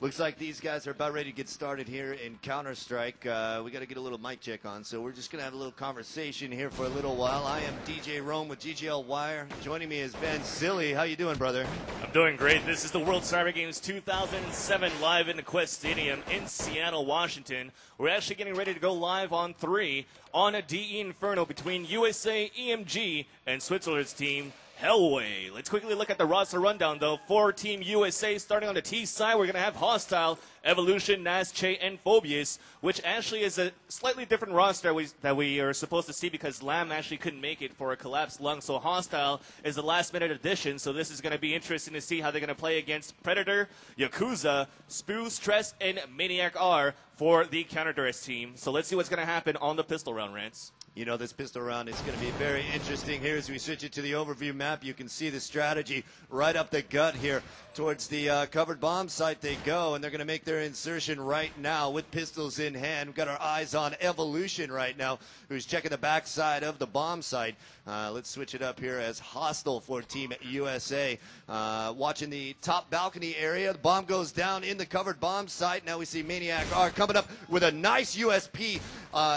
Looks like these guys are about ready to get started here in Counter-Strike. We got to get a little mic check on, so we're just going to have a little conversation here for a little while. I am DJ Rome with GGL Wire. Joining me is Ben Silly. How you doing, brother? I'm doing great. This is the World Cyber Games 2007 live in the Quest Stadium in Seattle, Washington. We're actually getting ready to go live on 3 on a DE Inferno between USA, EMG, and Switzerland's team, Hellway. Let's quickly look at the roster rundown, though. For Team USA, starting on the T side, we're going to have Hostile, Evolution, Naz, Che, and Phobius, which actually is a slightly different roster that we are supposed to see because Lamb actually couldn't make it for a collapsed lung. So Hostile is the last-minute addition, so this is going to be interesting to see how they're going to play against Predator, Yakuza, Spoo, Stress, and Maniac R for the Counter-Duress team. So let's see what's going to happen on the pistol round, Rance. You know, this pistol round is going to be very interesting here as we switch it to the overview map. You can see the strategy right up the gut here. Towards the covered bomb site they go, and they're going to make their insertion right now with pistols in hand. We've got our eyes on Evolution right now, who's checking the backside of the bomb site. Let's switch it up here as Hostile for Team USA. Watching the top balcony area. The bomb goes down in the covered bomb site. Now we see Maniac R coming up with a nice USP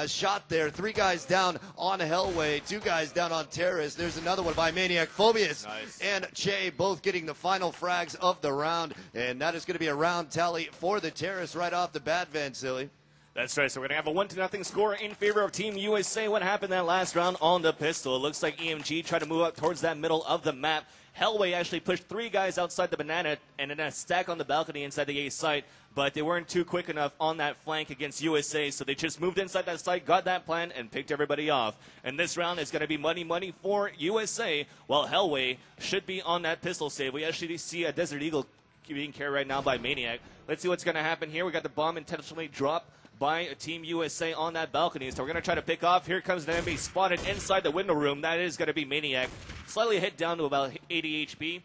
shot there. 3 guys down on Hellway, 2 guys down on Terrorist. There's another one by Maniac. Phobius and Che both getting the final frags of the round, and that is going to be a round tally for the Terrorists right off the bat, Van Silly. That's right, so we're going to have a 1-0 score in favor of Team USA. What happened that last round on the pistol? It looks like EMG tried to move up towards that middle of the map. Hellway actually pushed 3 guys outside the banana and then a stack on the balcony inside the A site, but they weren't too quick enough on that flank against USA, so they just moved inside that site, got that plan, and picked everybody off. And this round is going to be money for USA, while Hellway should be on that pistol save. We actually see a Desert Eagle being carried right now by Maniac. Let's see what's going to happen here. We got the bomb intentionally dropped by Team USA on that balcony. So we're going to try to pick off. Here comes the enemy spotted inside the window room. That is going to be Maniac. Slightly hit down to about 80 HP.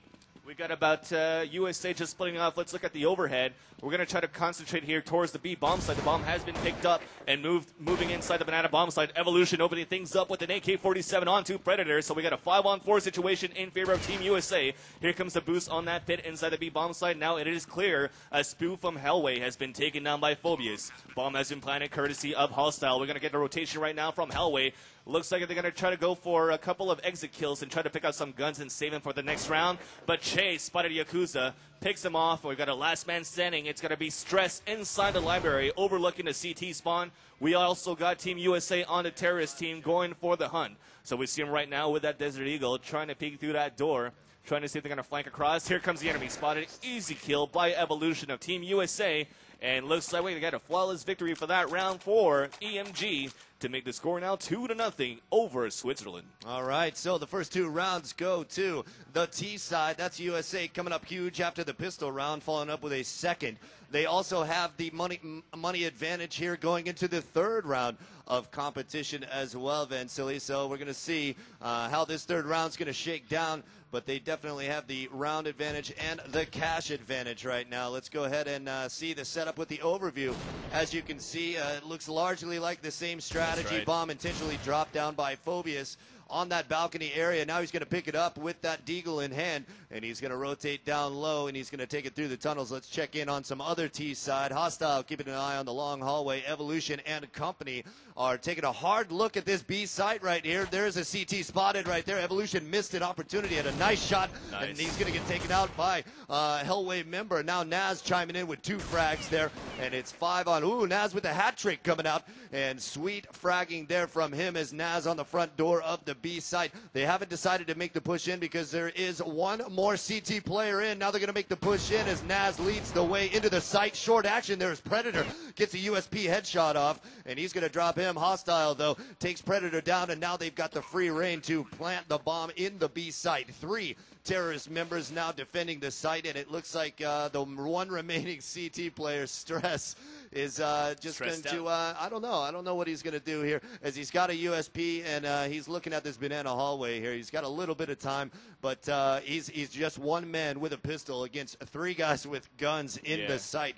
We got about USA just splitting off. Let's look at the overhead. We're going to try to concentrate here towards the B bomb site. The bomb has been picked up and moving inside the banana bomb site. Evolution opening things up with an AK-47 onto Predator. So we got a 5-on-4 situation in favor of Team USA. Here comes the boost on that pit inside the B bomb site. Now it is clear a Spoo from Hellway has been taken down by Phobius. Bomb has been planted courtesy of Hostile. We're going to get a rotation right now from Hellway. Looks like they're going to try to go for a couple of exit kills and try to pick out some guns and save them for the next round. But Che spotted Yakuza, picks him off. We've got a last man standing. It's going to be Stress inside the library, overlooking the CT spawn. We also got Team USA on the Terrorist team going for the hunt. So we see him right now with that Desert Eagle trying to peek through that door, trying to see if they're going to flank across. Here comes the enemy. Spotted. Easy kill by Evolution of Team USA. And looks like we got a flawless victory for that round for EMG to make the score now 2-0 over Switzerland. All right, so the first 2 rounds go to the T side. That's USA coming up huge after the pistol round, following up with a second. They also have the money advantage here going into the 3rd round of competition as well, Van Silly. So we're going to see how this 3rd round is going to shake down, but they definitely have the round advantage and the cash advantage right now. Let's go ahead and see the setup with the overview. As you can see, it looks largely like the same strategy. Right. Bomb intentionally dropped down by Phobius on that balcony area. Now he's going to pick it up with that deagle in hand, and he's going to rotate down low, and he's going to take it through the tunnels. Let's check in on some other T side. Hostile keeping an eye on the long hallway. Evolution and company are taking a hard look at this B site right here. There's a CT spotted right there. Evolution missed an opportunity, had a nice shot, and he's going to get taken out by Hellway member. Now Naz chiming in with 2 frags there, and it's 5 on. Ooh, Naz with the hat trick coming out, and sweet fragging there from him as Naz on the front door of the B site. They haven't decided to make the push in because there is 1 more CT player in. Now they're going to make the push in as Naz leads the way into the site. Short action. There's Predator. Gets a USP headshot off, and he's going to drop him. Hostile, though, takes Predator down, and now they've got the free reign to plant the bomb in the B site. 3 Terrorist members now defending the site, and it looks like the 1 remaining CT player, Stress, is just going to, I don't know what he's going to do here, as he's got a USP, and he's looking at this banana hallway here. He's got a little bit of time, but he's just 1 man with a pistol against 3 guys with guns in the site.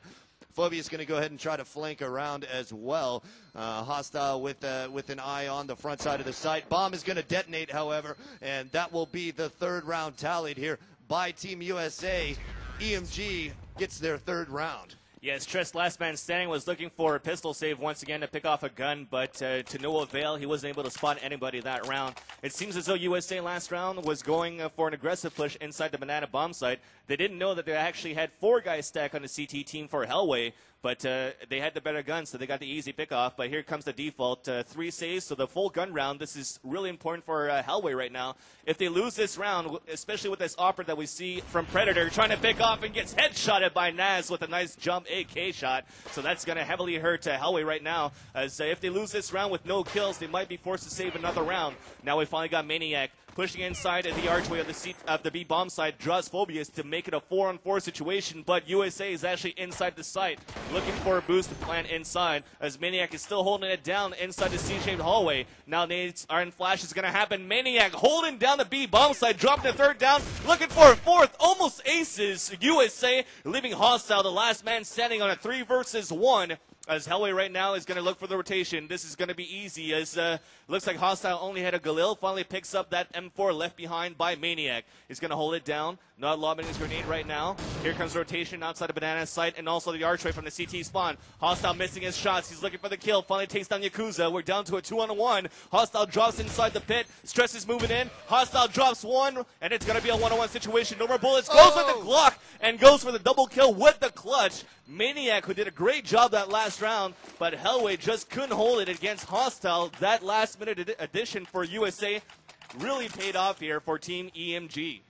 Phobius going to go ahead and try to flank around as well. Hostile with an eye on the front side of the site. Bomb is going to detonate, however, and that will be the 3rd round tallied here by Team USA. EMG gets their 3rd round. Yes, Tress, last man standing, was looking for a pistol save once again to pick off a gun, but to no avail. He wasn't able to spot anybody that round. It seems as though USA last round was going for an aggressive push inside the banana bomb site. They didn't know that they actually had 4 guys stacked on the CT team for Hellway, but they had the better guns, so they got the easy pickoff. But here comes the default. 3 saves, so the full gun round. This is really important for Hellway right now. If they lose this round, especially with this offer that we see from Predator trying to pick off and gets headshotted by Naz with a nice jump AK shot. So that's going to heavily hurt Hellway right now, as if they lose this round with no kills, they might be forced to save another round. Now we finally got Maniac pushing inside of the archway of the B bomb side, draws Phobius to make it a 4-on-4 situation, but USA is actually inside the site, looking for a boost to plant inside, as Maniac is still holding it down inside the C-shaped hallway. Now nades and flash is going to happen. Maniac holding down the B bomb site, dropping the 3rd down, looking for a 4th, almost aces. USA leaving hostile, the last man standing on a 3 versus 1. As Hellway right now is going to look for the rotation. This is going to be easy, as looks like Hostile only had a Galil. Finally picks up that M4 left behind by Maniac. He's going to hold it down. Not lobbing his grenade right now. Here comes rotation outside the banana site and also the archway from the CT spawn. Hostile missing his shots. He's looking for the kill. Finally takes down Yakuza. We're down to a 2-on-1. Hostile drops inside the pit. Stress is moving in. Hostile drops 1, and it's going to be a 1-on-1 situation. No more bullets. Goes with the Glock and goes for the double kill with the clutch. Maniac, who did a great job that last round, but Hellway just couldn't hold it against Hostile. That last-minute addition for USA really paid off here for Team EMG.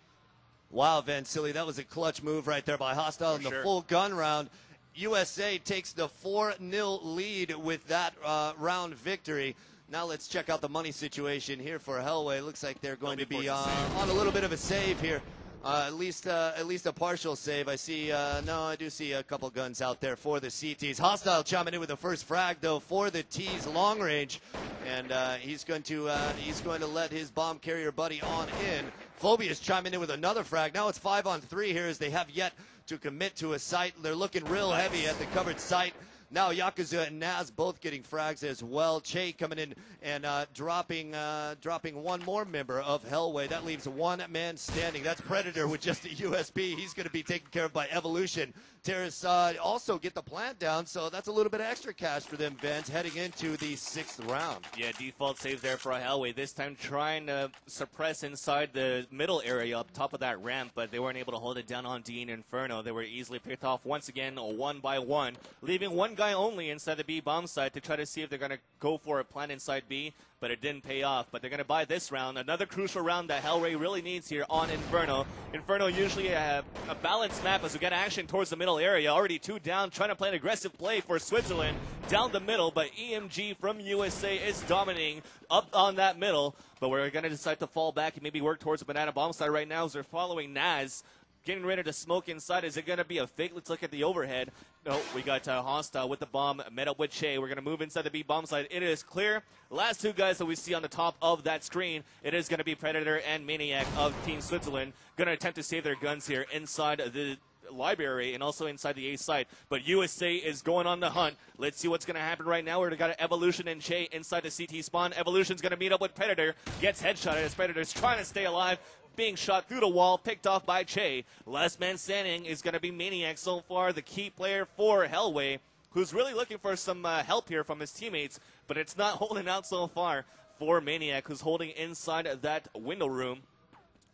Wow, Van Silly, that was a clutch move right there by Hostile in the full gun round. USA takes the 4-0 lead with that round victory. Now let's check out the money situation here for Hellway. Looks like they're going to be on a little bit of a save here. At least a partial save. I see, no, I do see a couple guns out there for the CTs. Hostile chiming in with the first frag, though, for the T's long range. And he's going to let his bomb carrier buddy on in. Phobius chiming in with another frag. Now it's 5-on-3 here, as they have yet to commit to a site. They're looking real heavy at the covered site. Now Yakuza and Naz both getting frags as well. Che coming in and dropping one more member of Hellway. That leaves 1 man standing. That's Predator with just a USB. He's going to be taken care of by Evolution. Terrace also get the plant down, so that's a little bit of extra cash for them, Vance, heading into the 6th round. Yeah, default save there for Hellway. This time trying to suppress inside the middle area up top of that ramp, but they weren't able to hold it down on Dean Inferno. They were easily picked off once again, 1 by 1, leaving 1 guy only inside the B bomb site to try to see if they're going to go for a plant inside B, but it didn't pay off. But they're going to buy this round, another crucial round that Hellway really needs here on Inferno. Inferno usually a balanced map as we get action towards the middle area. Already 2 down, trying to play an aggressive play for Switzerland down the middle, but EMG from USA is dominating up on that middle. But we're going to decide to fall back and maybe work towards the banana bomb site right now as they're following Naz. Getting ready to smoke inside. Is it going to be a fake? Let's look at the overhead. No, we got Hostile with the bomb, met up with Che. We're going to move inside the B bomb site. It is clear. Last 2 guys that we see on the top of that screen, it is going to be Predator and Maniac of Team Switzerland. Going to attempt to save their guns here inside the library and also inside the A site. But USA is going on the hunt. Let's see what's going to happen right now. We've got Evolution and Che inside the CT spawn. Evolution's going to meet up with Predator. Gets headshotted as Predator's trying to stay alive. Being shot through the wall, picked off by Che. Last man standing is going to be Maniac so far, the key player for Hellway, who's really looking for some help here from his teammates, but it's not holding out so far for Maniac, who's holding inside that window room.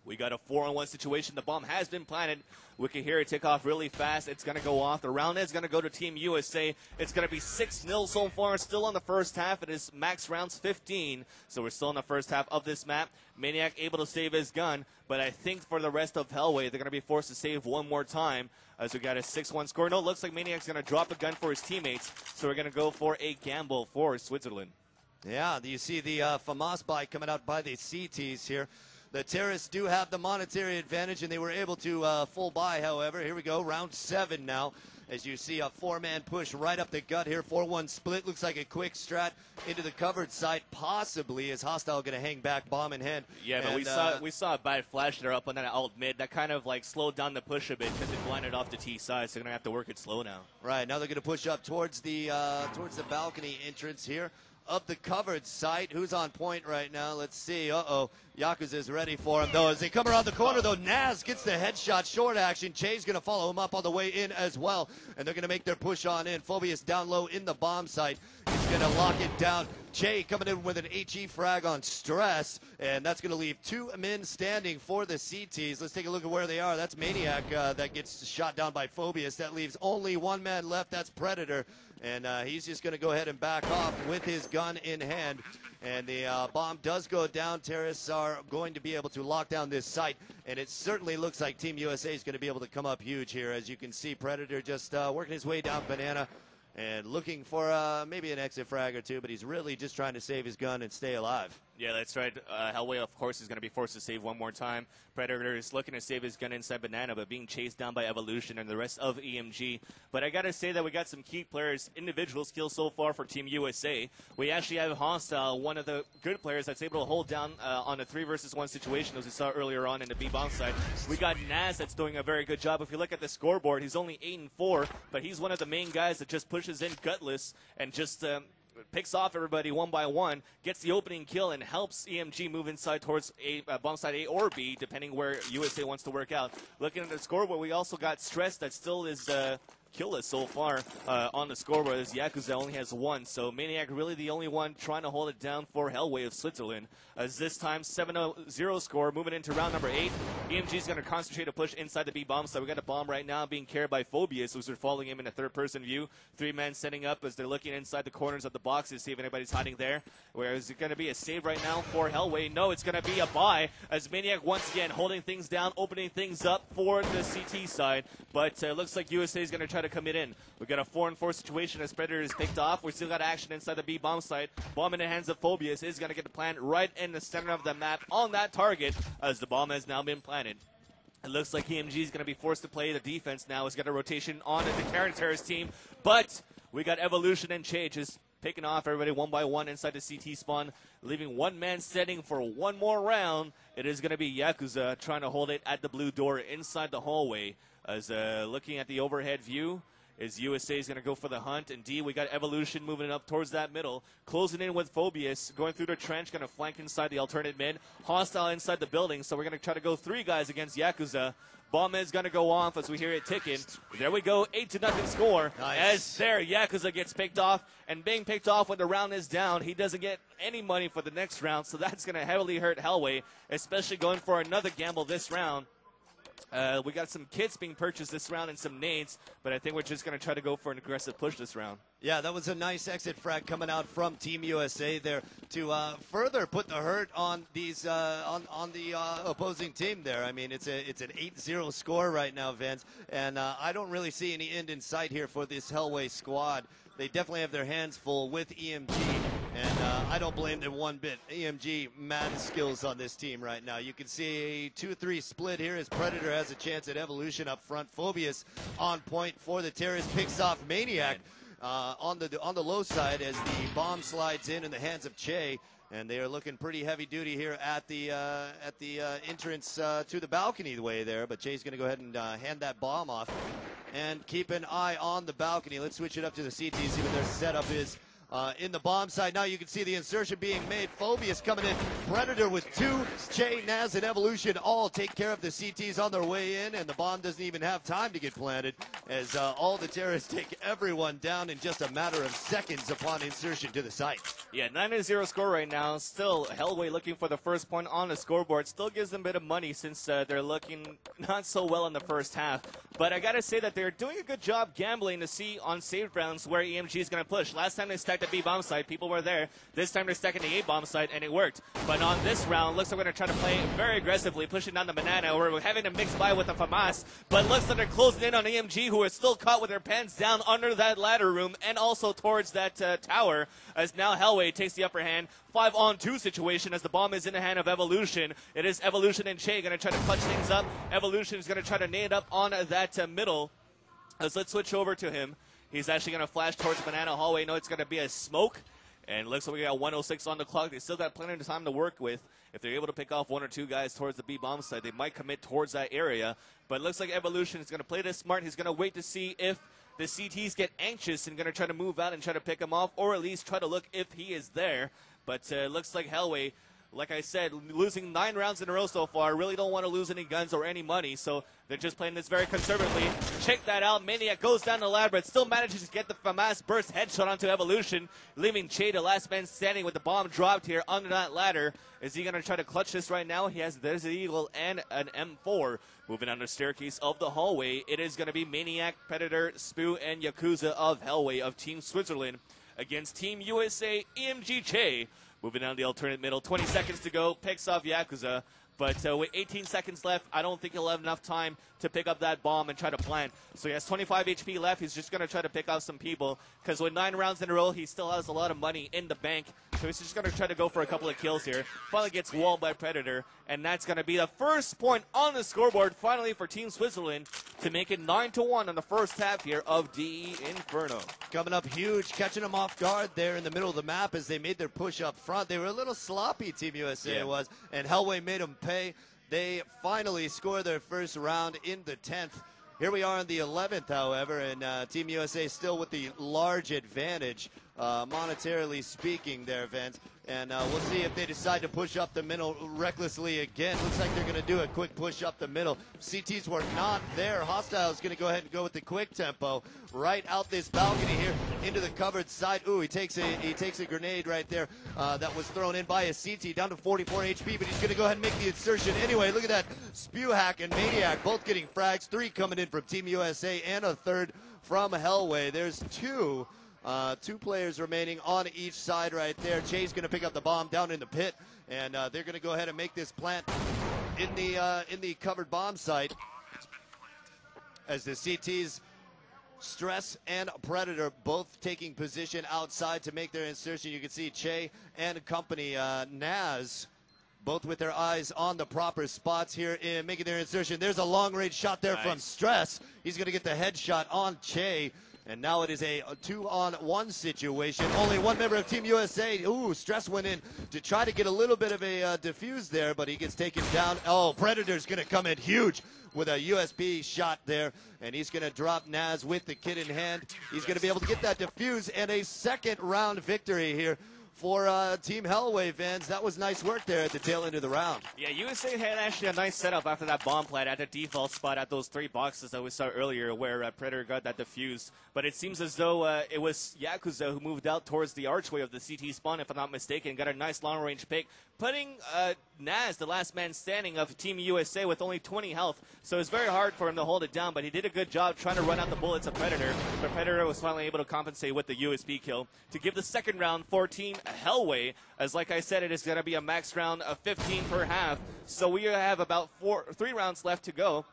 We got a 4-on-1 situation. The bomb has been planted. We can hear it take off really fast. It's going to go off. The round is going to go to Team USA. It's going to be 6-0 so far. Still on the first half. It is max rounds 15. So we're still in the first half of this map. Maniac able to save his gun. But I think for the rest of Hellway, they're going to be forced to save one more time as we got a 6-1 score. No, it looks like Maniac's going to drop a gun for his teammates. So we're going to go for a gamble for Switzerland. Yeah, you see the FAMAS buy coming out by the CTs here. The Terrorists do have the monetary advantage, and they were able to full buy, however. Here we go, round 7 now. As you see a 4-man push right up the gut here, 4-1 split. Looks like a quick strat into the covered site, possibly. Is Hostile going to hang back, bomb in hand? Yeah, but we saw a bad flash there up on that alt mid. That kind of like slowed down the push a bit because it blinded off the T side, so they're going to have to work it slow now. Right, now they're going to push up towards the balcony entrance here. of the covered site. Who's on point right now? Let's see. Yakuza is ready for him, though. As they come around the corner, though, Naz gets the headshot, short action. Che's going to follow him up on the way in as well, and they're going to make their push on in. Phobius down low in the bomb site. He's going to lock it down. Che coming in with an HE frag on stress, and that's going to leave 2 men standing for the CTs. Let's take a look at where they are. That's Maniac that gets shot down by Phobius. That leaves only 1 man left. That's Predator, and he's just going to go ahead and back off with his gun in hand. And the bomb does go down. Terrorists are going to be able to lock down this site, and it certainly looks like Team USA is going to be able to come up huge here. As you can see, Predator just working his way down Banana and looking for maybe an exit frag or two, but he's really just trying to save his gun and stay alive. Yeah, that's right. Hellway, of course, is going to be forced to save one more time. Predator is looking to save his gun inside Banana, but being chased down by Evolution and the rest of EMG. But I got to say that we got some key players, individual skills so far for Team USA. We actually have Hostile, one of the good players that's able to hold down on a 3 versus 1 situation, as we saw earlier on in the B-bomb side. We got Naz that's doing a very good job. If you look at the scoreboard, he's only 8-4, but he's one of the main guys that just pushes in gutless and just picks off everybody one by one, gets the opening kill, and helps EMG move inside towards bomb side A or B, depending where USA wants to work out. Looking at the scoreboard, we also got Stress that still is killless so far on the scoreboard, as Yakuza only has 1. So Maniac really the only one trying to hold it down for Hellway of Switzerland. As this time 7-0 score, moving into round number 8. EMG is going to concentrate a push inside the B bomb side. We got a bomb right now being carried by Phobius, who's following him in a third-person view. 3 men setting up as they're looking inside the corners of the boxes to see if anybody's hiding there. Where is it going to be a save right now for Hellway? No, it's going to be a buy, as Maniac once again holding things down, opening things up for the CT side. But it looks like USA is going to try to commit in. We got a 4-4 situation as Predator is picked off. We still got action inside the B bomb site. Bomb in the hands of Phobius is going to get the plant right in the center of the map on that target, as the bomb has now been planted. It looks like EMG is going to be forced to play the defense now. He's got a rotation on the Karen Terrorist team, but we got Evolution and Che just picking off everybody one by one inside the CT spawn, leaving 1 man setting for 1 more round. It is going to be Yakuza trying to hold it at the blue door inside the hallway. As looking at the overhead view, is USA is going to go for the hunt. Indeed, we got Evolution moving up towards that middle, closing in with Phobius, going through the trench, going to flank inside the alternate mid. Hostile inside the building, so we're going to try to go 3 guys against Yakuza. Bomb is going to go off as we hear it ticking. There we go, 8-0 score. Nice. As there, Yakuza gets picked off, and being picked off when the round is down, he doesn't get any money for the next round, so that's going to heavily hurt Hellway, especially going for another gamble this round. We got some kits being purchased this round and some nades, but I think we're just going to try to go for an aggressive push this round. Yeah, that was a nice exit frag coming out from Team USA there to further put the hurt on these on the opposing team there. I mean, it's an 8-0 score right now, Vince, and I don't really see any end in sight here for this Hellway squad. They definitely have their hands full with EMG, and I don't blame them one bit. EMG, mad skills on this team right now. You can see a 2-3 split here as Predator has a chance at Evolution up front. Phobius on point for the Terrorist, picks off Maniac on the low side as the bomb slides in the hands of Che. And they are looking pretty heavy duty here at the entrance to the balcony way there. But Che's going to go ahead and hand that bomb off. And keep an eye on the balcony. Let's switch it up to the CT, see what their setup is. In the bomb side, now you can see the insertion being made. Phobius coming in. Predator with 2. Che, Naz, and Evolution all take care of the CTs on their way in, and the bomb doesn't even have time to get planted as all the terrorists take everyone down in just a matter of seconds upon insertion to the site. Yeah, 9-0 score right now. Still, Hellway looking for the first point on the scoreboard. Still gives them a bit of money since they're looking not so well in the first half. But I got to say that they're doing a good job gambling to see on saved rounds where EMG is going to push. Last time they stacked the B bomb site, people were there. This time they're stacking the A bomb site, and it worked. But on this round, looks like we're going to try to play very aggressively, pushing down the Banana. We're having a mix by with the FAMAS, but looks like they're closing in on EMG, who is still caught with their pants down under that ladder room and also towards that tower, as now Hellway takes the upper hand. 5-on-2 situation as the bomb is in the hand of Evolution. It is Evolution and Che going to try to clutch things up. Evolution is going to try to nade up on that middle. Let's switch over to him. He's actually going to flash towards Banana Hallway. No, it's going to be a smoke. And it looks like we got 1:06 on the clock. They still got plenty of time to work with. If they're able to pick off 1 or 2 guys towards the B bomb side, they might commit towards that area. But it looks like Evolution is going to play this smart. He's going to wait to see if the CTs get anxious and going to try to move out and try to pick him off, or at least try to look if he is there. But it looks like Hellway, like I said, losing 9 rounds in a row so far, really don't want to lose any guns or any money, so they're just playing this very conservatively. Check that out. Maniac goes down the ladder, but still manages to get the FAMAS burst headshot onto Evolution, leaving Che, the last man standing, with the bomb dropped here under that ladder. Is he going to try to clutch this right now? He has Desert Eagle and an M4. Moving down the staircase of the hallway, it is going to be Maniac, Predator, Spoo, and Yakuza of Hellway of Team Switzerland against Team USA, EMG Che. Moving down the alternate middle, 20 seconds to go, picks off Yakuza. But with 18 seconds left, I don't think he'll have enough time to pick up that bomb and try to plant. So he has 25 HP left. He's just going to try to pick off some people, because with 9 rounds in a row, he still has a lot of money in the bank. So he's just going to try to go for a couple of kills here. Finally gets walled by Predator, and that's going to be the first point on the scoreboard, finally, for Team Switzerland to make it 9-1 on the first half here of DE Inferno. Coming up huge, catching them off guard there in the middle of the map as they made their push up front. They were a little sloppy, Team USA was, and Hellway made them pay. They finally score their first round in the 10th. Here we are in the 11th, however, and Team USA still with the large advantage, monetarily speaking there, Vince. And we'll see if they decide to push up the middle recklessly again. Looks like they're going to do a quick push up the middle. CTs were not there. Hostile's going to go ahead and go with the quick tempo right out this balcony here into the covered side. Ooh, he takes a grenade right there that was thrown in by a CT down to 44 HP, but he's going to go ahead and make the insertion anyway. Look at that. Spewhack and Maniac both getting frags. 3 coming in from Team USA and a 3rd from Hellway. There's 2 players remaining on each side right there. Che's going to pick up the bomb down in the pit, and they're going to go ahead and make this plant in the covered bomb site as the CTs, Stress and Predator, both taking position outside to make their insertion. You can see Che and company, Naz, both with their eyes on the proper spots here in making their insertion. There's a long-range shot there from Stress. He's going to get the headshot on Che. And now it is a 2-on-1 situation. Only one member of Team USA. Ooh, Stress went in to try to get a little bit of a defuse there, but he gets taken down. Oh, Predator's going to come in huge with a USB shot there, and he's going to drop Naz with the kit in hand. He's going to be able to get that defuse and a second round victory here for Team Hellway fans. That was nice work there at the tail end of the round. Yeah, USA had actually a nice setup after that bomb plant at the default spot at those 3 boxes that we saw earlier where Predator got that defused. But it seems as though it was Yakuza who moved out towards the archway of the CT spawn, if I'm not mistaken, got a nice long-range pick, putting Naz, the last man standing of Team USA, with only 20 health. So it's very hard for him to hold it down, but he did a good job trying to run out the bullets of Predator. But Predator was finally able to compensate with the USB kill to give the second round for Team Hellway, as like I said, it is going to be a max round of 15 per half. So we have about 3 rounds left to go.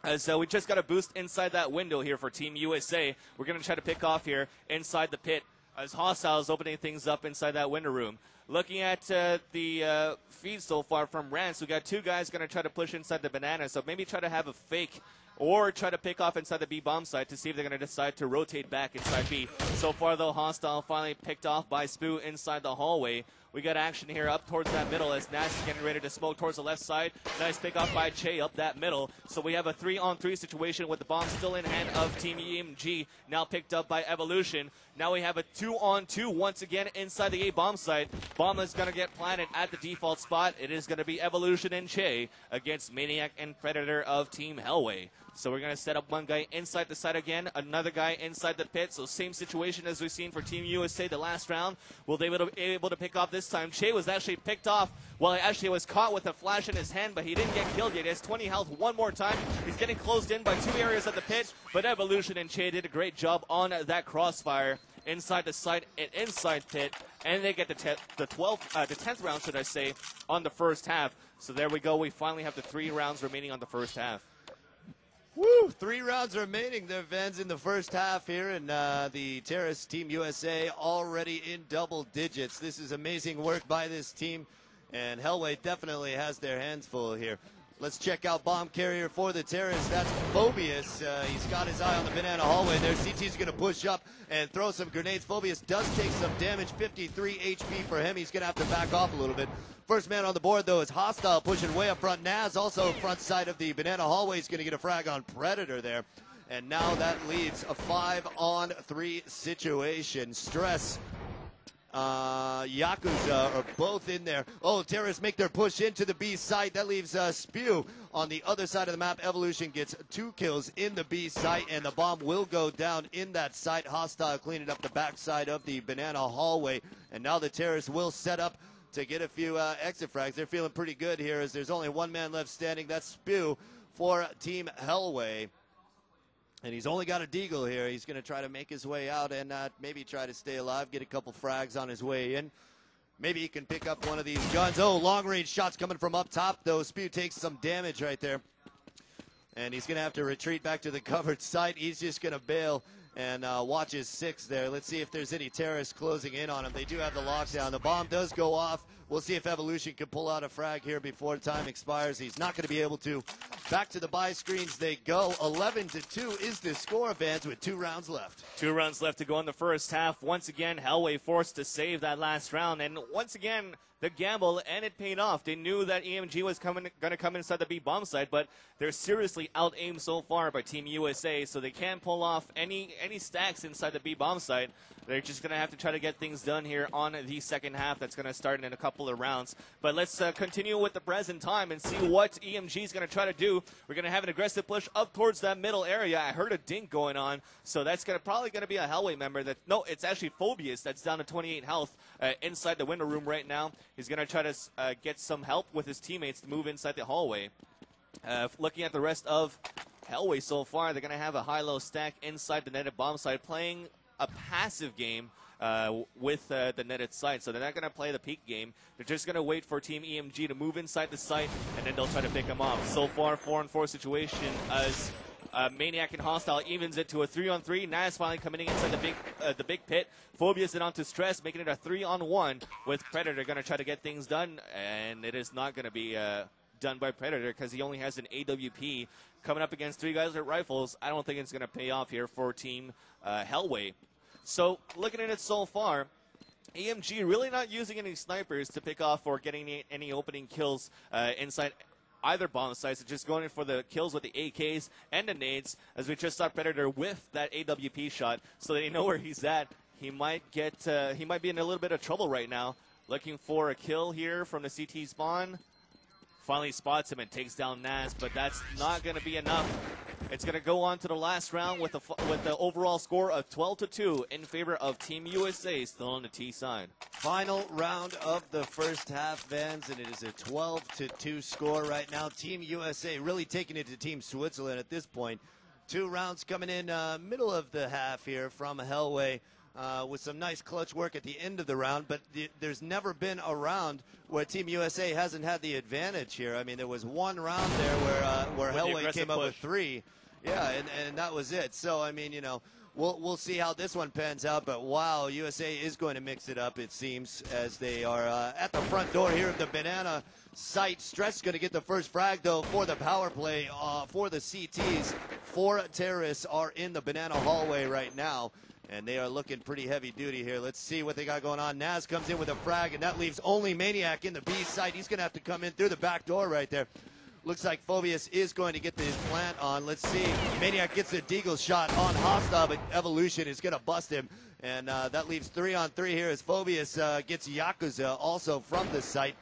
As we just got a boost inside that window here for Team USA. We're going to try to pick off here inside the pit as Hostile is opening things up inside that window room. Looking at the feed so far from Rance, we got 2 guys going to try to push inside the banana, so maybe try to have a fake or try to pick off inside the B bomb site to see if they're going to decide to rotate back inside B. So far, though, Hostile finally picked off by Spoo inside the hallway. We got action here up towards that middle as Nash is getting ready to smoke towards the left side. Nice pick off by Che up that middle. So we have a 3-on-3 situation with the bomb still in hand of Team EMG, now picked up by Evolution. Now we have a 2-on-2 once again inside the A bomb site. Bomb is going to get planted at the default spot. It is going to be Evolution and Che against Maniac and Predator of Team Hellway. So we're going to set up one guy inside the site again, another guy inside the pit. So same situation as we've seen for Team USA the last round. Will they be able to pick off this time? Che was actually picked off. Well, he actually was caught with a flash in his hand, but he didn't get killed yet. He has 20 health one more time. He's getting closed in by 2 areas of the pit, but Evolution and Che did a great job on that crossfire inside the site and inside pit, and they get the 10th round, should I say, on the first half. So there we go. We finally have the 3 rounds remaining on the first half. Woo! 3 rounds remaining there, Vans, in the first half here, and the Terrace Team USA already in double digits. This is amazing work by this team, and Hellway definitely has their hands full here. Let's check out bomb carrier for the Terrace. That's Phobius. He's got his eye on the banana hallway there. CT's going to push up and throw some grenades. Phobius does take some damage, 53 HP for him. He's going to have to back off a little bit. First man on the board, though, is Hostile pushing way up front. Naz also front side of the banana hallway is going to get a frag on Predator there. And now that leaves a 5-on-3 situation. Stress, Yakuza are both in there. Oh, terrorists make their push into the B site. That leaves Spew on the other side of the map. Evolution gets 2 kills in the B site, and the bomb will go down in that site. Hostile cleaning up the backside of the banana hallway. And now the terrorists will set up to get a few exit frags. They're feeling pretty good here as there's only one man left standing. That's Spew for Team Hellway. And he's only got a deagle here. He's going to try to make his way out and maybe try to stay alive, get a couple frags on his way in. Maybe he can pick up one of these guns. Oh, long-range shots coming from up top, though. Spew takes some damage right there. And he's going to have to retreat back to the covered site. He's just going to bail and watch his 6 there. Let's see if there's any terrorists closing in on him. They do have the lockdown. The bomb does go off. We'll see if Evolution can pull out a frag here before time expires. He's not going to be able to. Back to the buy screens they go. 11-2 is the score, Vans, with 2 rounds left. 2 rounds left to go in the first half. Once again, Hellway forced to save that last round. And once again, the gamble, and it paid off. They knew that EMG was going to come inside the B bomb site, but they're seriously out-aimed so far by Team USA, so they can't pull off any stacks inside the B bomb site. They're just going to have to try to get things done here on the second half. That's going to start in a couple of rounds. But let's continue with the present time and see what EMG is going to try to do. We're going to have an aggressive push up towards that middle area. I heard a dink going on, so that's probably going to be a Hellway member. No, it's actually Phobius that's down to 28 health inside the window room right now. He's going to try to get some help with his teammates to move inside the hallway. Looking at the rest of Hellway so far, they're going to have a high-low stack inside the netted bomb site, playing a passive game with the netted site. So they're not going to play the peak game. They're just going to wait for Team EMG to move inside the site, and then they'll try to pick them off. So far, 4-on-4 situation as Maniac and Hostile evens it to a 3-on-3. Naz finally coming in inside the big pit. Phobius it onto Stress, making it a 3-on-1 with Predator going to try to get things done, and it is not going to be done by Predator because he only has an AWP. Coming up against 3 guys with rifles, I don't think it's going to pay off here for Team Hellway. So, looking at it so far, EMG really not using any snipers to pick off or getting any opening kills inside either bomb sites. It's just going in for the kills with the AKs and the nades, as we just saw Predator with that AWP shot, so they know where he's at. He might be in a little bit of trouble right now. Looking for a kill here from the CT spawn. Finally spots him and takes down Naz, but that's not going to be enough. It's going to go on to the last round with the overall score of 12-2 in favor of Team USA, still on the T side. Final round of the first half, Vans, and it is a 12-2 score right now. Team USA really taking it to Team Switzerland at this point. 2 rounds coming in middle of the half here from Hellway. With some nice clutch work at the end of the round, but there's never been a round where Team USA hasn't had the advantage here. I mean, there was one round there where Hellway came up with 3. Yeah, and that was it. So, I mean, you know, we'll see how this one pans out, but wow, USA is going to mix it up, it seems, as they are at the front door here of the banana site. Stress going to get the first frag, though, for the power play for the CTs. 4 terrorists are in the banana hallway right now, and they are looking pretty heavy duty here. Let's see what they got going on. Naz comes in with a frag, and that leaves only Maniac in the B site. He's going to have to come in through the back door right there. Looks like Phobius is going to get his plant on. Let's see. Maniac gets a deagle shot on Hostile, but Evolution is going to bust him. And that leaves 3-on-3 here as Phobius gets Yakuza also from the site.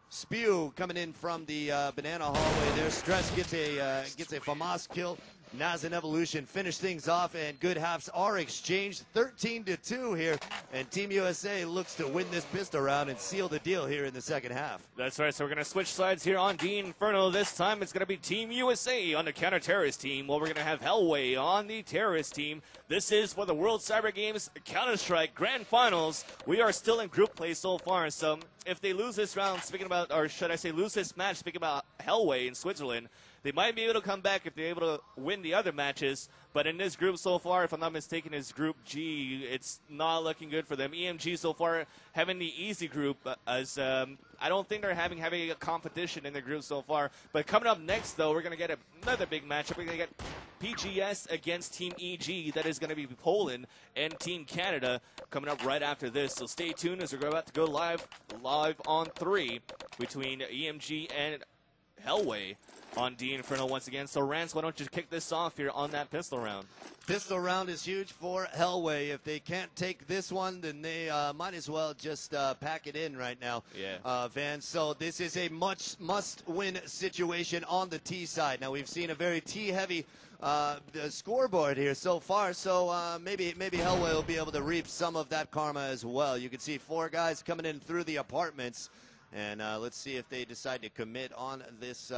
Spew coming in from the banana hallway there. Stress gets a FAMAS kill. Naz and Evolution finish things off, and good halves are exchanged. 13-2 here, and Team USA looks to win this pistol round and seal the deal here in the second half. That's right, so we're going to switch sides here on D Inferno. This time it's going to be Team USA on the counter-terrorist team, while we're going to have Hellway on the terrorist team. This is for the World Cyber Games Counter-Strike Grand Finals. We are still in group play so far, so if they lose this round, speaking about, or should I say lose this match, speaking about Hellway in Switzerland, they might be able to come back if they're able to win the other matches. But in this group so far, if I'm not mistaken, is Group G. It's not looking good for them. EMG so far having the easy group, as I don't think they're having a competition in the group so far. But coming up next, though, we're going to get another big matchup. We're going to get PGS against Team EG. That is going to be Poland and Team Canada coming up right after this. So stay tuned as we're about to go live on 3 between EMG and Hellway. on D Inferno once again. So, Rance, why don't you kick this off here on that pistol round? Pistol round is huge for Hellway. If they can't take this one, then they might as well just pack it in right now, Van. So this is a must-win situation on the T side. Now, we've seen a very T-heavy scoreboard here so far, so maybe Hellway will be able to reap some of that karma as well. You can see 4 guys coming in through the apartments. And let's see if they decide to commit on this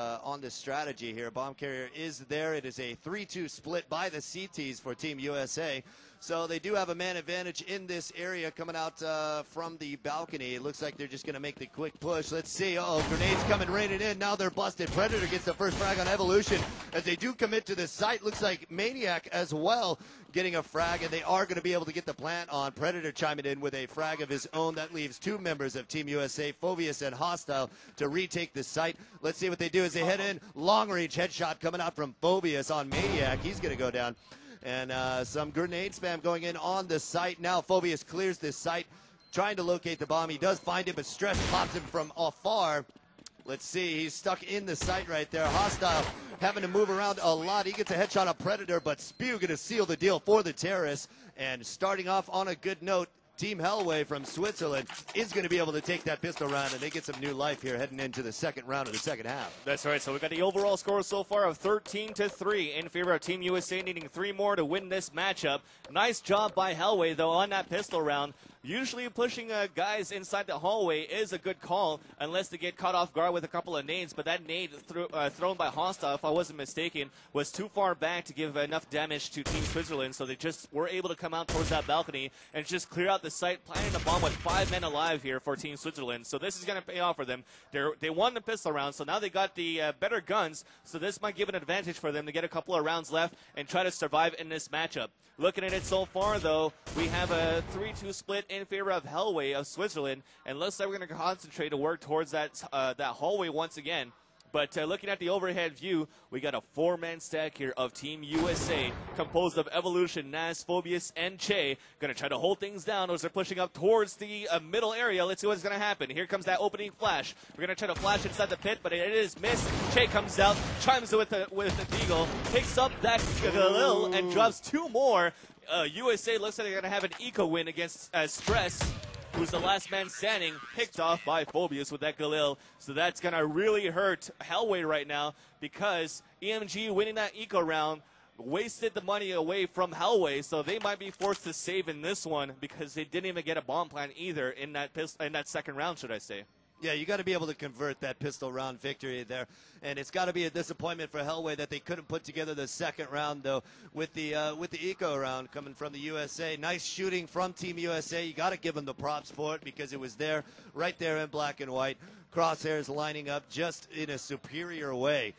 strategy here. Bomb carrier is there. It is a 3-2 split by the CTs for Team USA. So they do have a man advantage in this area coming out from the balcony. It looks like they're just going to make the quick push. Let's see. Uh-oh, grenades coming raining in. Now they're busted. Predator gets the first frag on Evolution. As they do commit to this site, looks like Maniac as well getting a frag, and they are going to be able to get the plant on. Predator chiming in with a frag of his own. That leaves 2 members of Team USA, Phobius and Hostile, to retake the site. Let's see what they do as they head in. Long-range headshot coming out from Phobius on Maniac. He's going to go down. And some grenade spam going in on the site. Now Phobius clears this site, trying to locate the bomb. He does find it, but Stress pops him from afar. Let's see, he's stuck in the site right there. Hostile having to move around a lot. He gets a headshot on Predator, but Spew going to seal the deal for the terrorists. And starting off on a good note, Team Hellway from Switzerland is going to be able to take that pistol round, and they get some new life here heading into the second round of the second half. That's right. So we've got the overall score so far of 13-3 in favor of Team USA, needing 3 more to win this matchup. Nice job by Hellway, though, on that pistol round. Usually pushing guys inside the hallway is a good call unless they get caught off guard with a couple of nades. But that nade thrown by Hostile, if I wasn't mistaken, was too far back to give enough damage to Team Switzerland. So they just were able to come out towards that balcony and just clear out the site, planting a bomb with 5 men alive here for Team Switzerland. So this is going to pay off for them. They won the pistol round, so now they got the better guns. So this might give an advantage for them to get a couple of rounds left and try to survive in this matchup. Looking at it so far, though, we have a 3-2 split in favor of Hellway of Switzerland, and looks like we're going to concentrate to work towards that hallway once again. But looking at the overhead view, we got a 4-man stack here of Team USA, composed of Evolution, Naz, Phobius, and Che. Going to try to hold things down as they're pushing up towards the middle area. Let's see what's going to happen. Here comes that opening flash. We're going to try to flash inside the pit, but it is missed. Che comes out, chimes with the Deagle, picks up that Galil, and drops 2 more. USA looks like they're going to have an eco win against Stress, who's the last man standing, picked off by Phobius with that Galil. So that's going to really hurt Hellway right now, because EMG winning that eco round wasted the money away from Hellway, so they might be forced to save in this one because they didn't even get a bomb plant either in that second round, should I say. Yeah, you got to be able to convert that pistol round victory there. And it's got to be a disappointment for Hellway that they couldn't put together the second round, though, with the eco round coming from the USA. Nice shooting from Team USA. You got to give them the props for it because it was there, right there in black and white. Crosshairs lining up just in a superior way.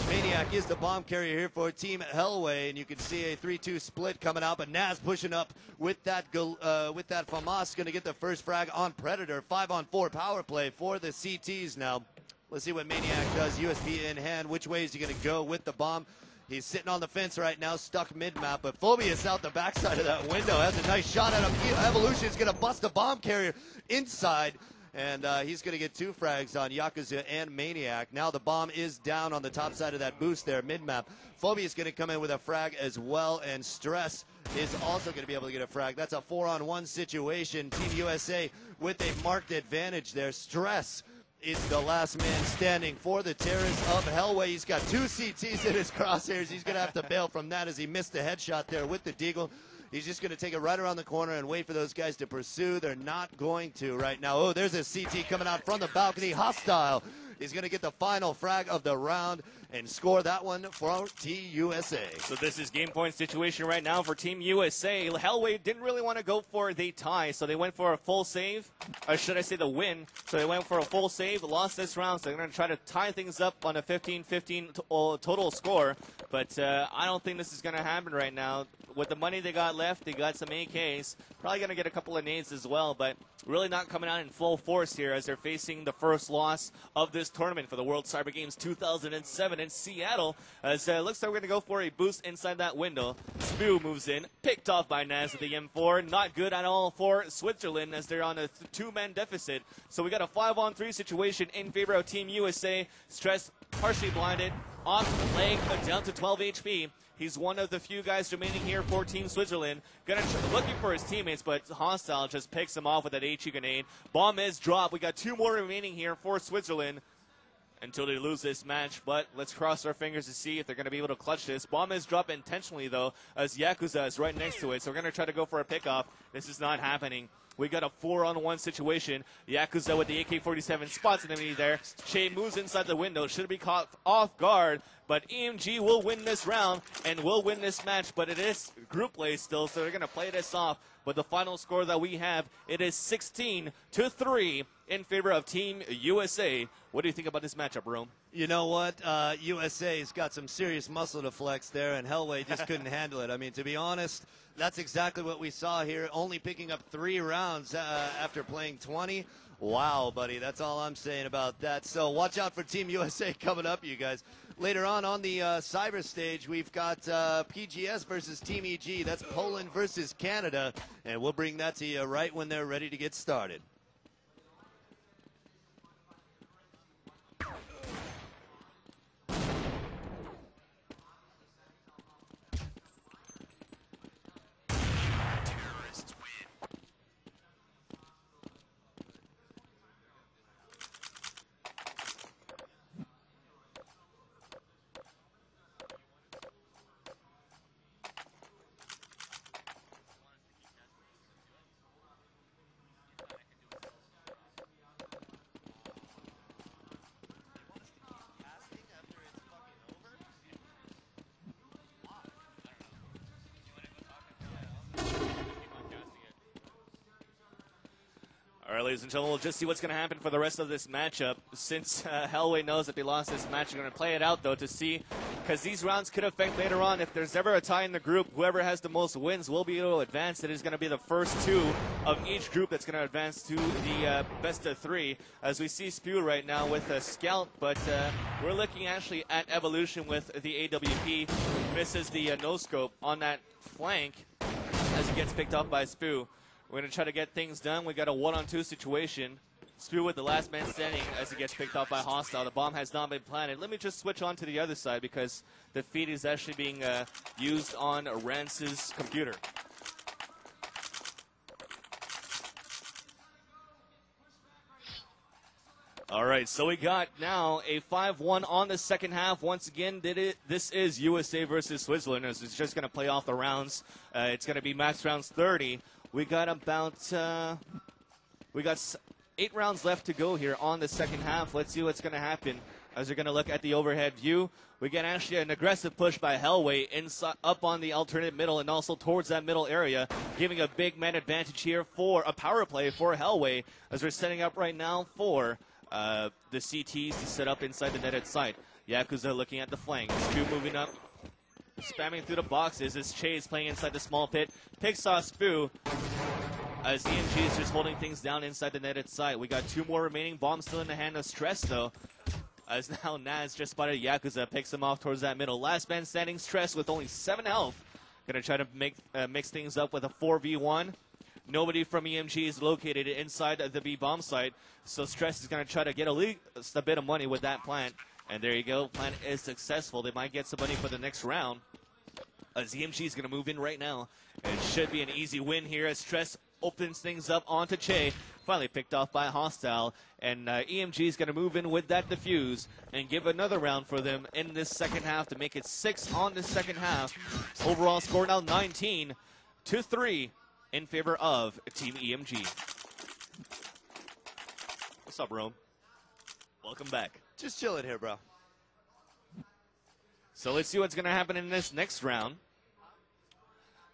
Maniac is the bomb carrier here for Team Hellway, and you can see a 3-2 split coming out, but Naz pushing up with that FAMAS, going to get the first frag on Predator. 5-on-4 power play for the CTs now. Let's see what Maniac does. USP in hand. Which way is he going to go with the bomb? He's sitting on the fence right now, stuck mid-map, but Phobius out the backside of that window has a nice shot at him. Evolution is going to bust the bomb carrier inside. And he's going to get 2 frags on Yakuza and Maniac. Now the bomb is down on the top side of that boost there, mid-map. Phobia is going to come in with a frag as well, and Stress is also going to be able to get a frag. That's a 4-on-1 situation. Team USA with a marked advantage there. Stress is the last man standing for the terrorists of Hellway. He's got 2 CTs in his crosshairs. He's going to have to bail from that as he missed the headshot there with the Deagle. He's just going to take it right around the corner and wait for those guys to pursue. They're not going to right now. Oh, there's a CT coming out from the balcony. Hostile. He's going to get the final frag of the round and score that one for Team USA. So this is game point situation right now for Team USA. Hellway didn't really want to go for the tie, so they went for a full save. Or should I say the win? So they went for a full save, lost this round, so they're going to try to tie things up on a 15-15 total score. But I don't think this is going to happen right now. With the money they got left, they got some AKs. Probably going to get a couple of nades as well, but really not coming out in full force here as they're facing the first loss of this tournament for the World Cyber Games 2007 in Seattle. As it looks like we're going to go for a boost inside that window. SPU moves in, picked off by Naz at the M4. Not good at all for Switzerland as they're on a two-man deficit. So we got a 5-on-3 situation in favor of Team USA. Stress partially blinded, off the leg, but down to 12 HP. He's one of the few guys remaining here for Team Switzerland. Looking for his teammates, but Hostile just picks him off with that HE grenade. Bomb is dropped. We got 2 more remaining here for Switzerland until they lose this match. But let's cross our fingers to see if they're going to be able to clutch this. Bomb is dropped intentionally, though, as Yakuza is right next to it. So we're going to try to go for a pickoff. This is not happening. We got a 4-on-1 situation. Yakuza with the AK-47 spots an enemy there. Shea moves inside the window. Should be caught off guard. But EMG will win this round and will win this match. But it is group play still, so they're going to play this off. But the final score that we have, it is 16-3 in favor of Team USA. What do you think about this matchup, Rome? You know what? USA's got some serious muscle to flex there, and Hellway just couldn't handle it. I mean, to be honest, that's exactly what we saw here, only picking up 3 rounds after playing 20. Wow, buddy, that's all I'm saying about that. So watch out for Team USA coming up, you guys. Later on the cyber stage, we've got PGS versus Team EG. That's Poland versus Canada, and we'll bring that to you right when they're ready to get started. All right, ladies and gentlemen, we'll just see what's going to happen for the rest of this matchup. Since Hellway knows that they lost this match, they're going to play it out, though, to see, because these rounds could affect later on. If there's ever a tie in the group, whoever has the most wins will be able to advance. It is going to be the first 2 of each group that's going to advance to the best of 3. As we see SPU right now with a Scout, but we're looking actually at Evolution with the AWP. Misses the no-scope on that flank as he gets picked up by SPU. We're going to try to get things done. We got a 1-on-2 situation. SPU with the last man standing as he gets picked up by Hostile. The bomb has not been planted. Let me just switch on to the other side because the feed is actually being used on Rance's computer. All right, so we got now a 5-1 on the second half. Once again, this is USA versus Switzerland. It's just going to play off the rounds. It's going to be max rounds 30. We got about 8 rounds left to go here on the second half. Let's see what's going to happen as we're going to look at the overhead view. We get actually an aggressive push by Hellway inside, up on the alternate middle and also towards that middle area, giving a big man advantage here for a power play for Hellway as we're setting up right now for the CTs to set up inside the netted site. Yakuza looking at the flank. SPU moving up, spamming through the boxes as Chase playing inside the small pit. Picks off SPU as EMG is just holding things down inside the netted site. We got 2 more remaining. Bomb still in the hand of Stress, though. As now Naz just spotted Yakuza, picks him off towards that middle. Last man standing, Stress with only 7 health. Gonna try to mix things up with a 4v1. Nobody from EMG is located inside the B bomb site, so Stress is gonna try to get a bit of money with that plant. And there you go, plant is successful. They might get some money for the next round. As EMG is gonna move in right now. It should be an easy win here as Stress opens things up onto Che. Finally picked off by Hostile. And EMG is going to move in with that defuse and give another round for them in this second half to make it 6 on the second half. Overall score now 19-3 in favor of Team EMG. What's up, Rome? Welcome back. Just chilling here, bro. So let's see what's going to happen in this next round.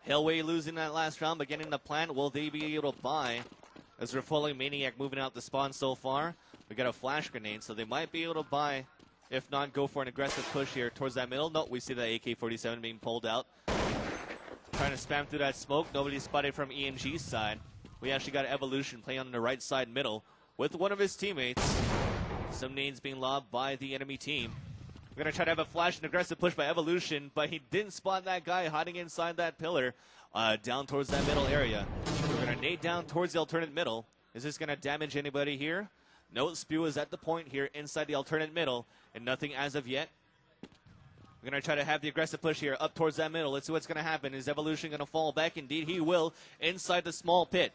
Hellway losing that last round, but getting the plant. Will they be able to buy? As we're following Maniac moving out the spawn so far. We got a flash grenade, so they might be able to buy If not, go for an aggressive push here towards that middle. No, we see the AK-47 being pulled out. Trying to spam through that smoke. Nobody spotted from EMG's side. We actually got Evolution playing on the right side middle with one of his teammates. Some nades being lobbed by the enemy team. We're going to try to have a flash and aggressive push by Evolution, but he didn't spot that guy hiding inside that pillar down towards that middle area. We're going to nade down towards the alternate middle. Is this going to damage anybody here? No, Spew is at the point here inside the alternate middle, and nothing as of yet. We're going to try to have the aggressive push here up towards that middle. Let's see what's going to happen. Is Evolution going to fall back? Indeed, he will inside the small pit.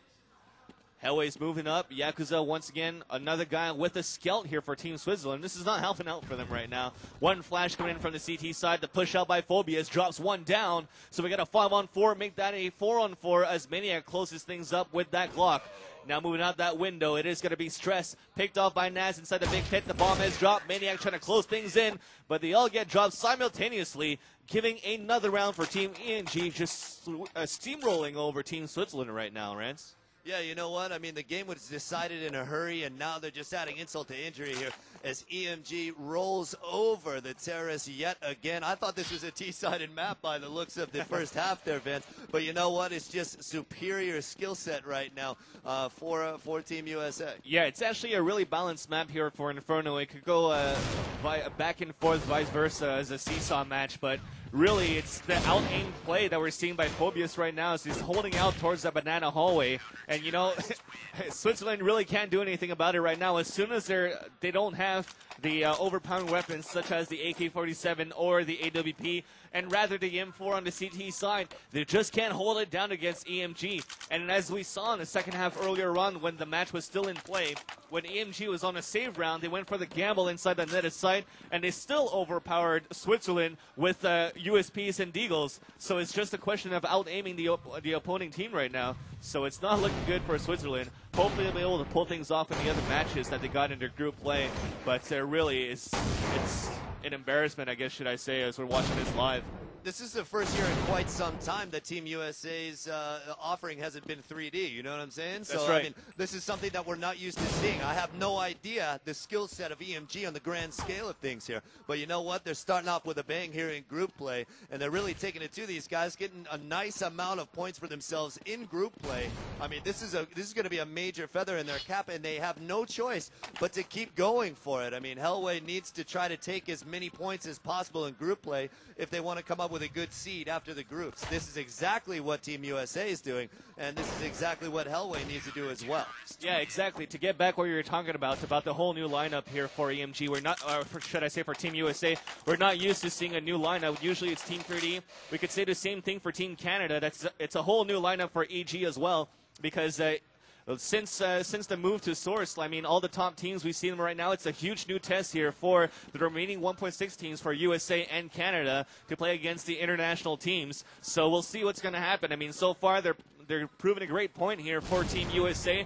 Hellway's moving up. Yakuza, once again, another guy with a scout here for Team Switzerland. This is not helping out for them right now. One flash coming in from the CT side. The push out by Phobius drops one down. So we got a 5-on-4. Make that a 4-on-4 as Maniac closes things up with that Glock. Now moving out that window, it is going to be Stress. Picked off by Naz inside the big pit. The bomb has dropped. Maniac trying to close things in, but they all get dropped simultaneously, giving another round for Team ENG, just steamrolling over Team Switzerland right now, Rance. Yeah, you know what? I mean, the game was decided in a hurry, and now they're just adding insult to injury here as EMG rolls over the terrorists yet again. I thought this was a T-sided map by the looks of the first half there, Vince. But you know what? It's just superior skill set right now for Team USA. Yeah, it's actually a really balanced map here for Inferno. It could go back and forth, vice versa, as a seesaw match, but really, it's the out-aimed play that we're seeing by Phobius right now as he's holding out towards the banana hallway. And, you know, Switzerland really can't do anything about it right now. As soon as they don't have the overpowering weapons such as the AK-47 or the AWP, and rather the M4 on the CT side, they just can't hold it down against EMG. And as we saw in the second half earlier on when the match was still in play, when EMG was on a save round, they went for the gamble inside the netted site, and they still overpowered Switzerland with USPs and Deagles. So it's just a question of out-aiming the opposing team right now. So it's not looking good for Switzerland. Hopefully they'll be able to pull things off in the other matches that they got in their group play. But really, it's an embarrassment, I guess, should I say, as we're watching this live. This is the first year in quite some time that Team USA's offering hasn't been 3D. You know what I'm saying? That's right. I mean, this is something that we're not used to seeing. I have no idea the skill set of EMG on the grand scale of things here. But you know what? They're starting off with a bang here in group play, and they're really taking it to these guys, getting a nice amount of points for themselves in group play. I mean, this is going to be a major feather in their cap, and they have no choice but to keep going for it. I mean, Hellway needs to try to take as many points as possible in group play if they want to come up with a good seed after the groups. This is exactly what Team USA is doing, and this is exactly what Hellway needs to do as well. Yeah, exactly. To get back what you were talking about the whole new lineup here for EMG, we're not, should I say for Team USA, we're not used to seeing a new lineup. Usually it's Team 3D. We could say the same thing for Team Canada. It's a whole new lineup for EG as well, because since the move to Source, I mean, all the top teams we see them right now, it's a huge new test here for the remaining 1.6 teams for USA and Canada to play against the international teams. So we'll see what's going to happen. I mean, so far they're proving a great point here for Team USA,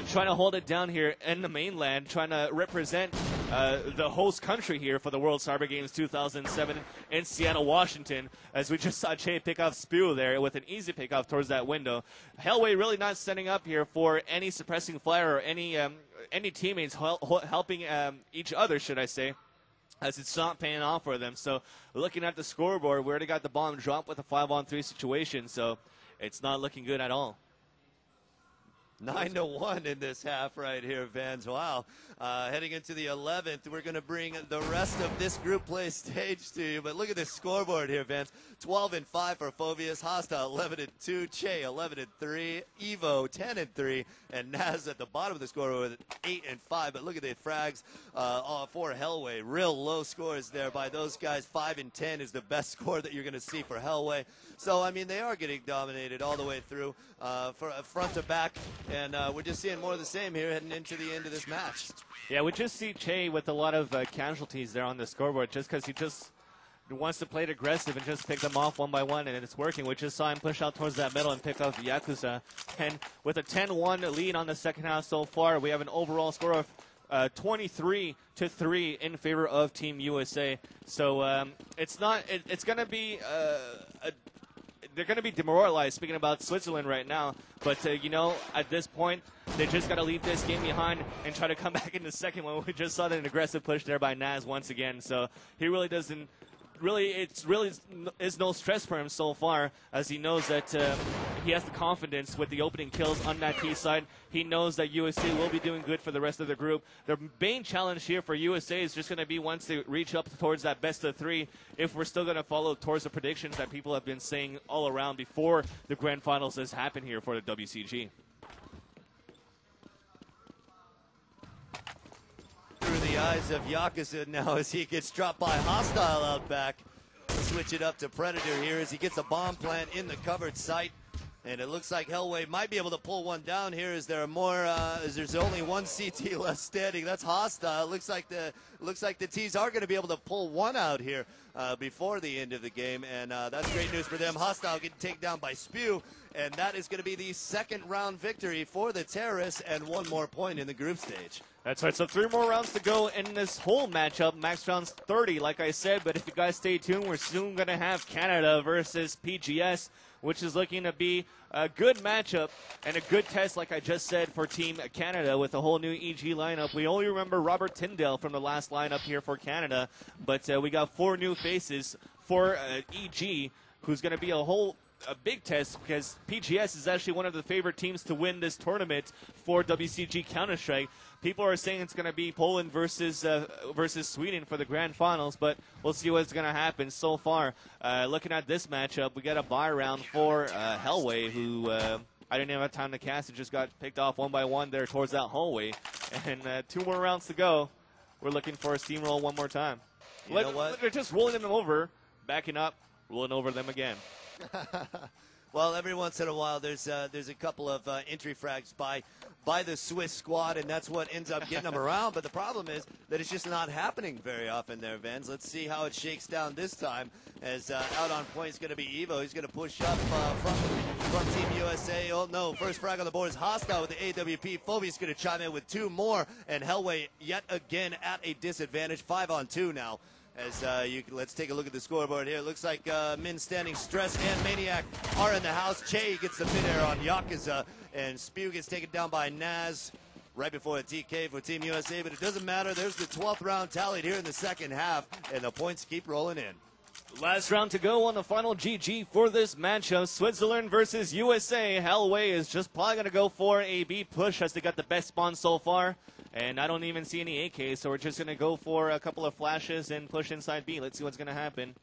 trying to hold it down here in the mainland, trying to represent the host country here for the World Cyber Games 2007 in Seattle, Washington, as we just saw Che pick off Spew there with an easy pickoff towards that window. Hellway really not setting up here for any suppressing fire or any teammates helping each other, should I say, as it's not paying off for them. So looking at the scoreboard, we already got the bomb dropped with a 5-on-3 situation, so it's not looking good at all. 9-1 in this half right here, Vans. Wow. Heading into the 11th, we're going to bring the rest of this group play stage to you. But look at this scoreboard here, Vans. 12-5 for Phobius, Hasta 11-2, Che 11-3, Evo 10-3, and Naz at the bottom of the scoreboard with 8-5. But look at the frags for Hellway. Real low scores there by those guys. 5-10 is the best score that you're going to see for Hellway. So, I mean, they are getting dominated all the way through for front to back. And we're just seeing more of the same here heading into the end of this match. Yeah, we just see Che with a lot of casualties there on the scoreboard just because he just wants to play it aggressive and just pick them off one by one, and it's working. We just saw him push out towards that middle and pick off the Yakuza. And with a 10-1 lead on the second half so far, we have an overall score of 23-3 in favor of Team USA. So it's going to be they're going to be demoralized, speaking about Switzerland right now. But, you know, at this point, They just got to leave this game behind and try to come back in the second one. We just saw an aggressive push there by Naz once again. So he really doesn't. It's really is no stress for him so far, as he knows that he has the confidence with the opening kills on that T side. He knows that USA will be doing good for the rest of the group. The main challenge here for USA is just going to be once they reach up towards that best of three, if we're still going to follow towards the predictions that people have been saying all around before the grand finals has happened here for the WCG. Through the eyes of Yakuza now as he gets dropped by Hostile out back. Switch it up to Predator here as he gets a bomb plant in the covered site. And it looks like Hellway might be able to pull one down here as there are more, as there's only one CT left standing. That's Hostile. Looks like the T's are going to be able to pull one out here before the end of the game. And that's great news for them. Hostile getting taken down by Spew. And that is going to be the second round victory for the Terrorists and one more point in the group stage. That's right, so 3 more rounds to go in this whole matchup. Max rounds 30, like I said, but if you guys stay tuned, we're soon going to have Canada versus PGS, which is looking to be a good matchup and a good test, like I just said, for Team Canada with a whole new EG lineup. We only remember Robert Tyndale from the last lineup here for Canada, but we got 4 new faces for EG, who's going to be a big test because PGS is actually one of the favorite teams to win this tournament for WCG Counter-Strike. People are saying it's going to be Poland versus Sweden for the grand finals, but we'll see what's going to happen. So far, looking at this matchup, we got a bye round for Hellway, who I didn't even have time to cast. It just got picked off one by one there towards that hallway. And 2 more rounds to go. We're looking for a steamroll one more time. You know what? They're just rolling them over, backing up, rolling over them again. Well, every once in a while, there's a couple of entry frags by the Swiss squad, and that's what ends up getting them around. But the problem is that it's just not happening very often there, Vans. Let's see how it shakes down this time. As out on point is going to be Evo. He's going to push up from Team USA. Oh no! First frag on the board is Hostile with the AWP. Phobe's going to chime in with 2 more, and Hellway yet again at a disadvantage. 5-on-2 now. As let's take a look at the scoreboard here. It looks like Min Standing, Stress, and Maniac are in the house. Che gets the mid-air on Yakuza, and Spew gets taken down by Naz right before a TK for Team USA, but it doesn't matter. There's the 12th round tallied here in the second half, and the points keep rolling in. Last round to go on the final GG for this matchup. Switzerland versus USA. Hellway is just probably going to go for a B push as they got the best spawn so far. And I don't even see any AK, so we're just going to go for a couple of flashes and push inside B. Let's see what's going to happen.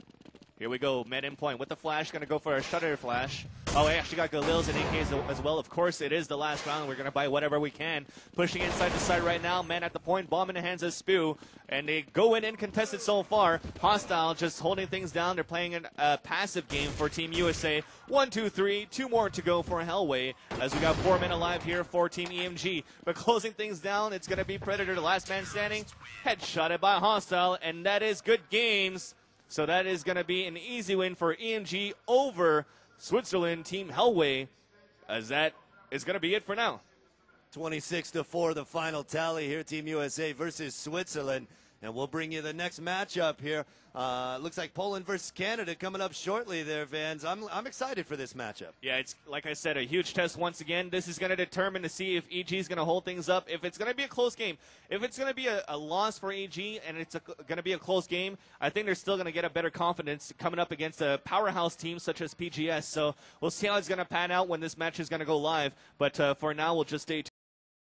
Here we go, med in point with the flash, going to go for a shutter flash. Oh, we actually got Galils and AKs as well. Of course, it is the last round. We're going to buy whatever we can. Pushing inside the side right now. Man at the point, bomb in the hands of Spew. And they go in contested so far. Hostile just holding things down. They're playing a passive game for Team USA. 1, 2, 3. 2 more to go for Hellway. As we got 4 men alive here for Team EMG. But closing things down, it's going to be Predator, the last man standing. Headshotted by Hostile. And that is good games. So that is going to be an easy win for EMG over Switzerland, Team Hellway, as that is going to be it for now. 26-4, the final tally here, Team USA versus Switzerland. And we'll bring you the next matchup here. Looks like Poland versus Canada coming up shortly there, Vans. I'm excited for this matchup. Yeah, it's, like I said, a huge test once again. This is going to determine to see if EG is going to hold things up, if it's going to be a close game. If it's going to be a loss for EG and it's going to be a close game, I think they're still going to get a better confidence coming up against a powerhouse team such as PGS. So we'll see how it's going to pan out when this match is going to go live. But for now, we'll just stay tuned.